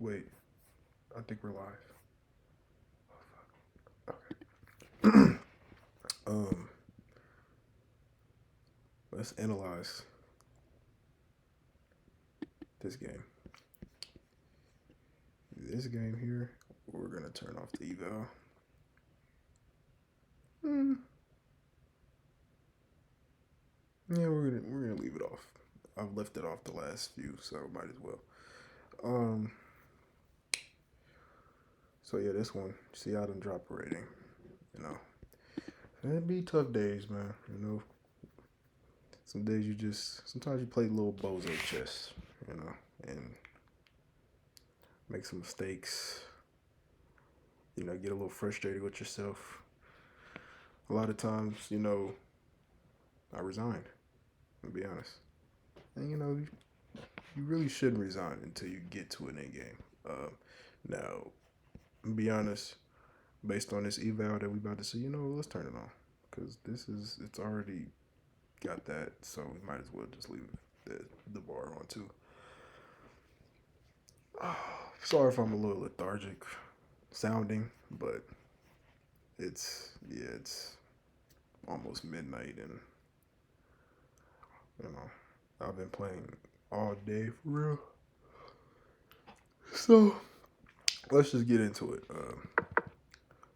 Wait, I think we're live. Okay. um, let's analyze this game. This game here, we're gonna turn off the eval. Mm, yeah, we're gonna leave it off. I've left it off the last few, so might as well. Um, so yeah, this one. See, I done drop a rating. You know, it'd be tough days, man. You know, some days sometimes you play little bozo chess. You know, and make some mistakes. You know, get a little frustrated with yourself. A lot of times, I resigned. To be honest, and you really shouldn't resign until you get to an end game. Now, be honest, based on this eval that we about to see, let's turn it on because it's already got that, so we might as well just leave the bar on too. Sorry if I'm a little lethargic sounding, but it's almost midnight, and you know I've been playing all day for real. So let's just get into it.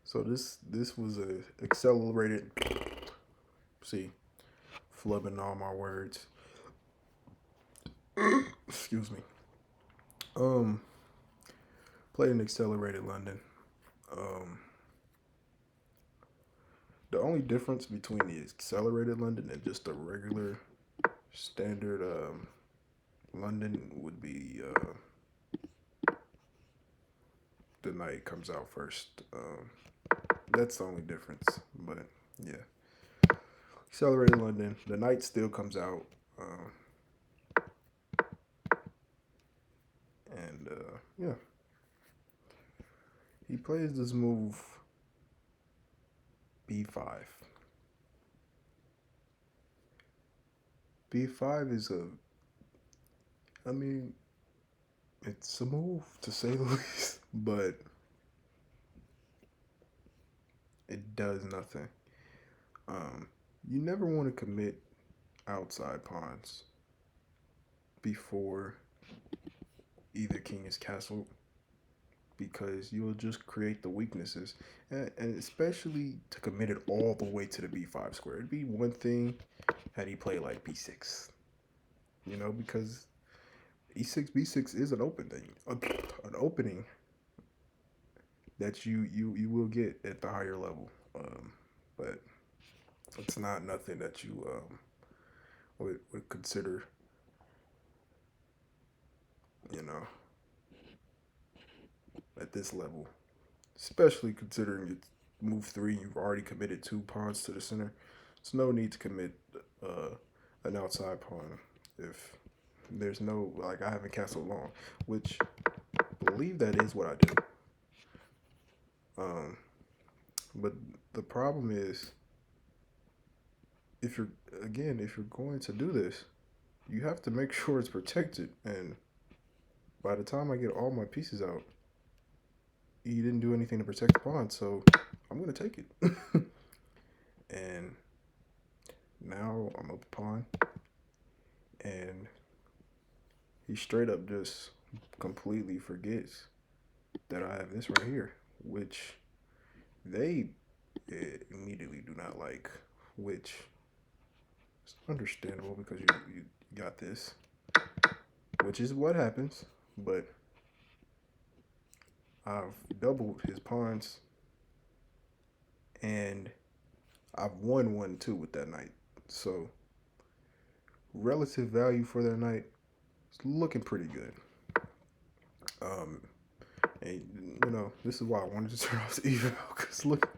So this was a accelerated. See, flubbing all my words. Excuse me. Um, Played in accelerated London. Um, the only difference between the accelerated London and just a regular standard London would be the night comes out first. That's the only difference. But yeah, accelerated London. The night still comes out. And yeah, he plays this move b5. b5 is I mean, it's a move to say the least, but it does nothing. Um, you never want to commit outside pawns before either king is castled because you'll just create the weaknesses, and especially to commit it all the way to the b5 square. It'd be one thing had he played like b6, because e6 b6 is an open thing, an opening that you will get at the higher level, but it's not nothing that you would consider, you know, at this level, especially considering it's move three. You've already committed two pawns to the center. There's no need to commit uh, an outside pawn if there's no like I haven't castled long, which I believe that is what I do. Um, but the problem is if you're if you're going to do this, you have to make sure it's protected. And by the time I get all my pieces out, he didn't do anything to protect the pawn, so I'm gonna take it. And now I'm up a pawn, and he straight up just completely forgets that I have this right here, which they immediately do not like, which is understandable because you got this, which is what happens. But I've doubled his pawns, and I've won one too with that knight. So relative value for that knight is looking pretty good. Um, and this is why I wanted to turn off the eval because look,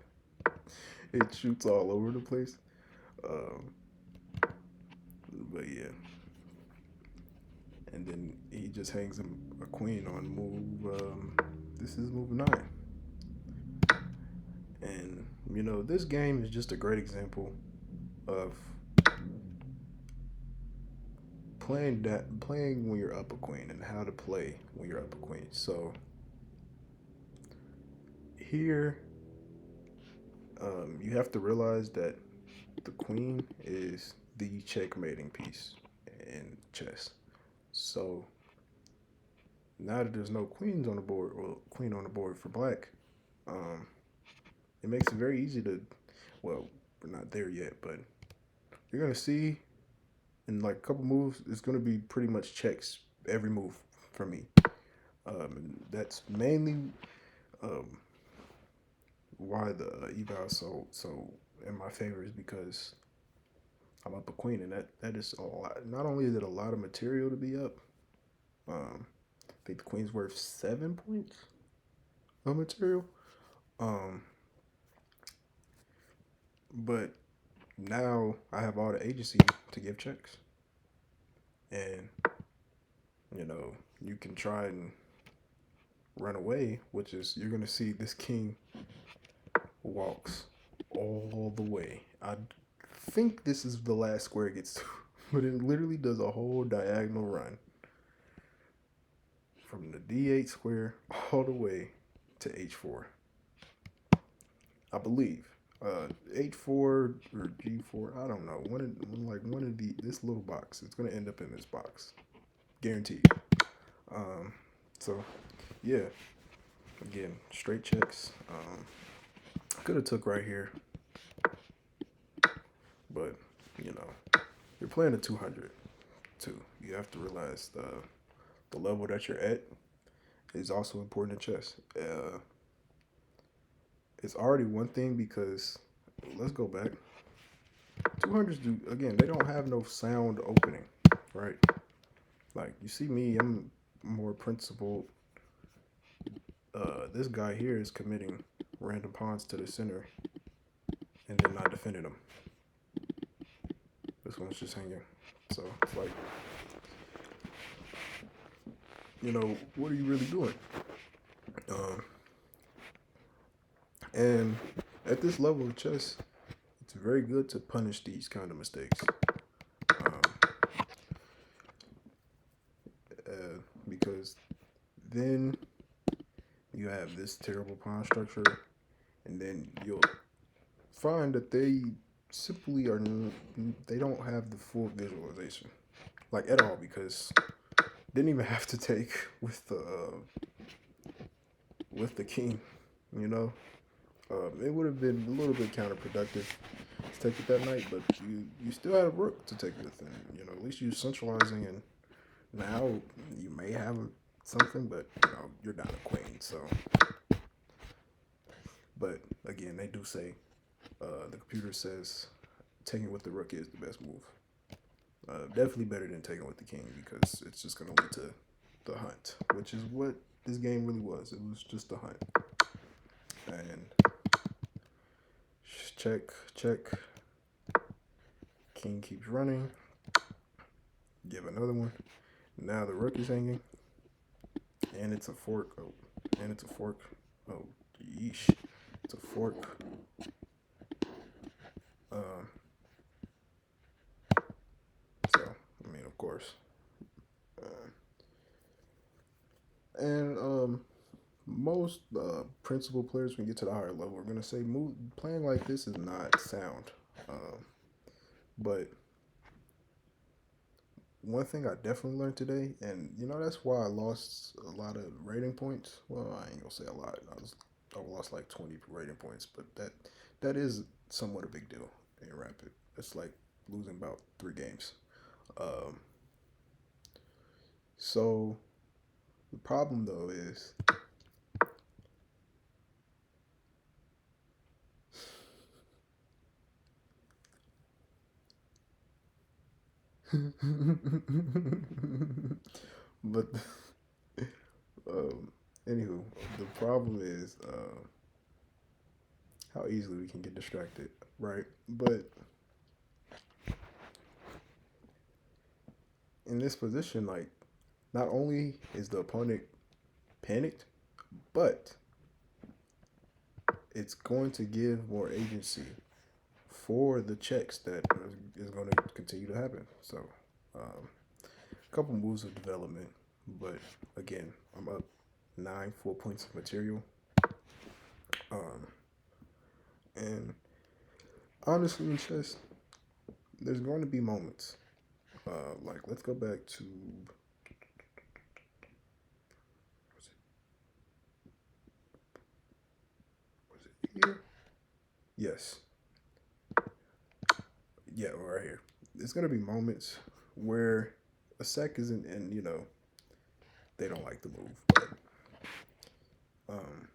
it shoots all over the place. Um, but yeah, and then he just hangs him a queen on move. This is move 9, and this game is just a great example of playing when you're up a queen and how to play when you're up a queen. so here, you have to realize that the queen is the checkmating piece in chess. So now that there's no queens on the board, well, queen on the board for black, um, it makes it very easy to, well, we're not there yet, but you're gonna see in like a couple moves, it's gonna be pretty much checks every move for me. And that's mainly um, why the eval is so in my favor is because I'm up a queen, and that is a lot. Not only is it a lot of material to be up, I think the queen's worth 7 points of material. Um, but now I have all the agency to give checks, and you can try and run away, which is you're gonna see this king walks all the way. I think this is the last square it gets to, but it literally does a whole diagonal run from the D8 square all the way to H4. I believe. H4 or G4, I don't know. One of the this little box. It's gonna end up in this box, guaranteed. Um, so yeah, again, straight checks. Could have took right here, but you know, you're playing a 200 too. You have to realize the level that you're at is also important in chess. It's already one thing because let's go back. 200s do again. They don't have no sound opening, right? Like you see me, I'm more principled. This guy here is committing random pawns to the center and then not defending them. This one's just hanging. So it's like, what are you really doing? And at this level of chess, it's very good to punish these kind of mistakes. Because then you have this terrible pawn structure, and then you'll find that they simply they don't have the full visualization, like at all, because didn't even have to take with the king, you know. It would have been a little bit counterproductive to take it that night, but you still had a rook to take with, and at least you're centralizing, and now you may have something, but you're not a queen. So, but again, they do say the computer says taking with the rook is the best move. Definitely better than taking with the king because it's just going to lead to the hunt, which is what this game really was. It was just a hunt. And check, check. King keeps running. Give another one. Now the rook is hanging. And it's a fork. Oh, and it's a fork. Oh, yeesh. It's a fork. So, I mean, of course. And most principal players, when you get to the higher level, are going to say playing like this is not sound. But one thing I definitely learned today, and that's why I lost a lot of rating points. Well, I ain't gonna say a lot. I lost like 20 rating points, but that is somewhat a big deal in Rapid. It's like losing about 3 games. So the problem though is but anywho, the problem is how easily we can get distracted, right? But in this position, like, not only is the opponent panicked, but it's going to give more agency for the checks that is going to continue to happen. So, a couple moves of development, but again, I'm up 9 full points of material. Um, and honestly, in chess, there's going to be moments. Like, let's go back to. Was it here? Yes. Yeah, right here. There's going to be moments where a sec isn't, and they don't like the move. But, um,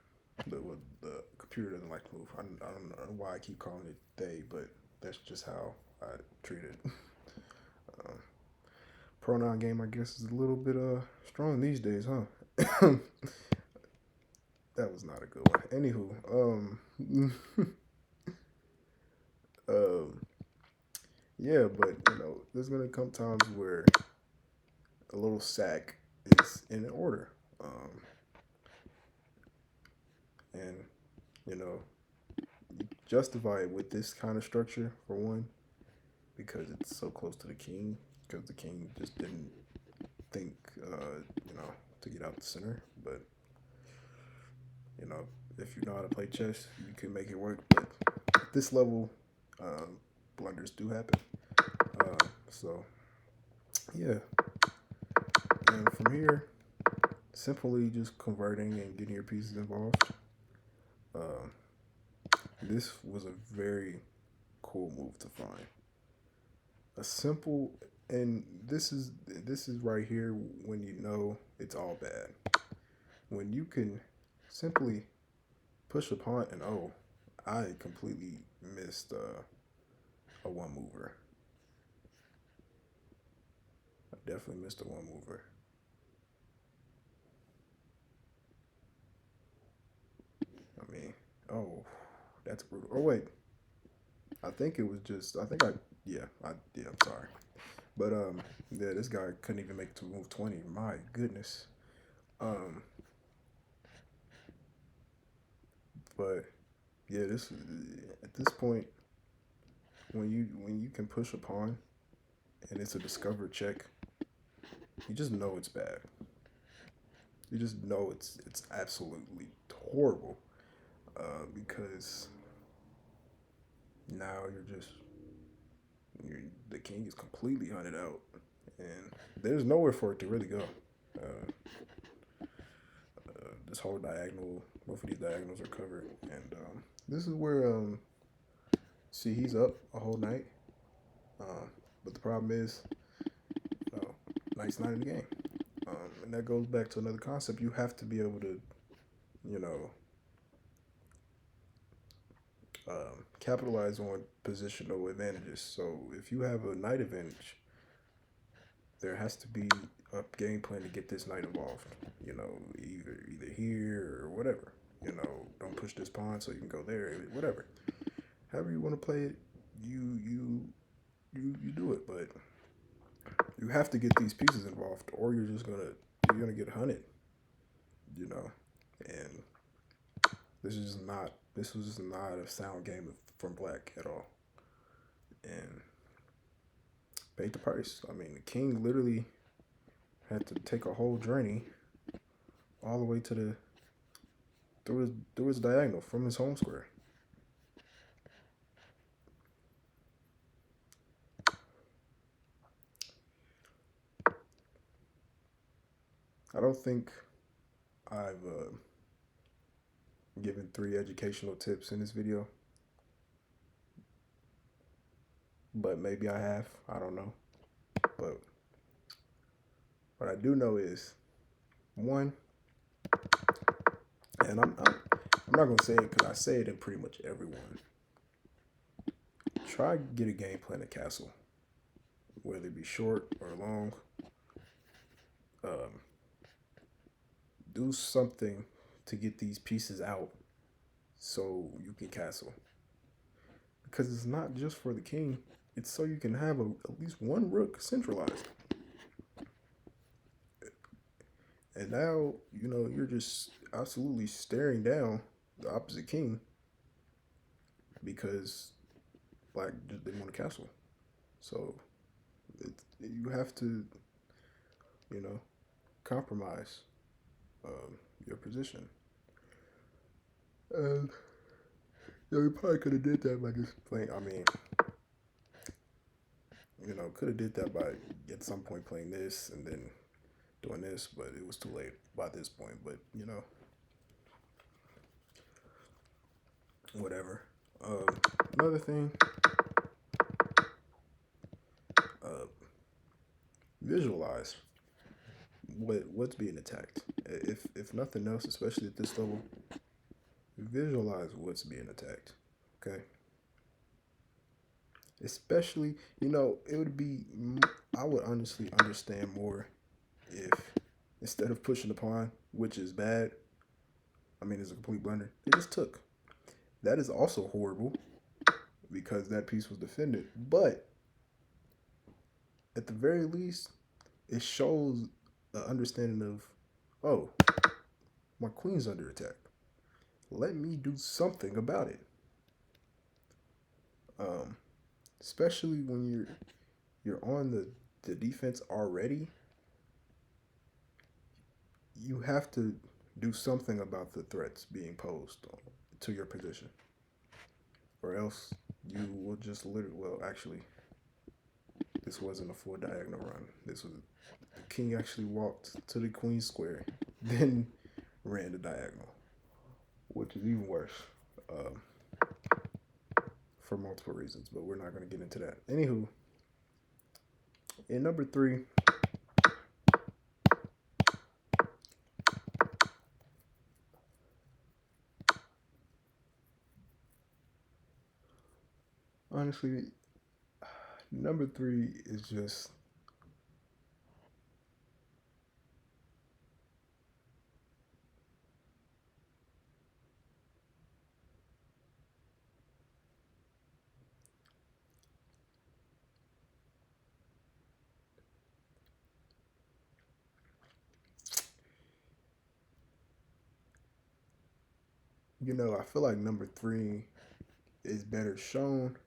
the computer doesn't like to move. I don't know why I keep calling it they, but that's just how I treat it. Um, Pronoun game, I guess, is a little bit strong these days, huh? That was not a good one. Anywho, um, yeah, but there's gonna come times where a little sack is in order, and you know, you justify it with this kind of structure for one, because it's so close to the king, because the king just didn't think, to get out the center, but you know, if you know how to play chess, you can make it work. But at this level, um, blunders do happen. So yeah, and from here, simply just converting and getting your pieces involved. Uh, this was a very cool move to find. A simple, and this is right here when you know it's all bad. When you can simply push a pawn and I completely missed a one mover. I definitely missed a one mover. I mean, oh, that's brutal. Oh wait, I think it was just. I think I. Yeah, yeah. I'm sorry, but yeah, this guy couldn't even make it to move 20. My goodness. Um, but yeah, this at this point when you can push a pawn and it's a discovered check, you just know it's bad. You just know it's absolutely horrible because now the king is completely hunted out, and there's nowhere for it to really go. Uh, this whole diagonal, both of these diagonals are covered, and this is where see he's up a whole night, but the problem is, knight's not in the game, and that goes back to another concept. You have to be able to, you know, capitalize on positional advantages. So if you have a knight advantage, there has to be a game plan to get this knight involved. Either here or whatever. Don't push this pawn so you can go there. Whatever. However you want to play it, you do it. But you have to get these pieces involved, or you're gonna get hunted. You know, and this was not a sound game from Black at all, and paid the price. I mean, the king literally had to take a whole journey all the way to through his diagonal from his home square. I don't think I've given 3 educational tips in this video, but maybe I have. I don't know. But what I do know is one, and I'm not gonna say it because I say it in pretty much everyone. Try get a game plan at castle, whether it be short or long. Um, do something to get these pieces out so you can castle. Because it's not just for the king; it's so you can have at least one rook centralized. And now you're just absolutely staring down the opposite king because Black just didn't want a castle. So you have to, you know, compromise. your position. And we probably could have did that by just playing. I mean, could have did that by at some point playing this and then doing this, but it was too late by this point. But whatever. Another thing, uh, visualize what's being attacked. If nothing else, especially at this level, visualize what's being attacked. Okay. Especially, it would be. I would honestly understand more if instead of pushing the pawn, which is bad. I mean, it's a complete blunder. They just took. That is also horrible because that piece was defended. But at the very least, it shows an understanding of, oh, my queen's under attack. Let me do something about it. Especially when you're on the defense already, you have to do something about the threats being posed to your position, or else you will just literally. Well, actually, this wasn't a full diagonal run. This was the king actually walked to the queen square, then ran the diagonal, which is even worse. For multiple reasons, but we're not going to get into that. Anywho, in number 3, honestly, number 3 is just I feel like number 3 is better shown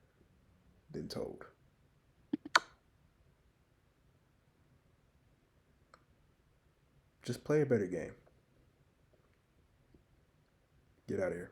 than told. Just play a better game. Get out of here.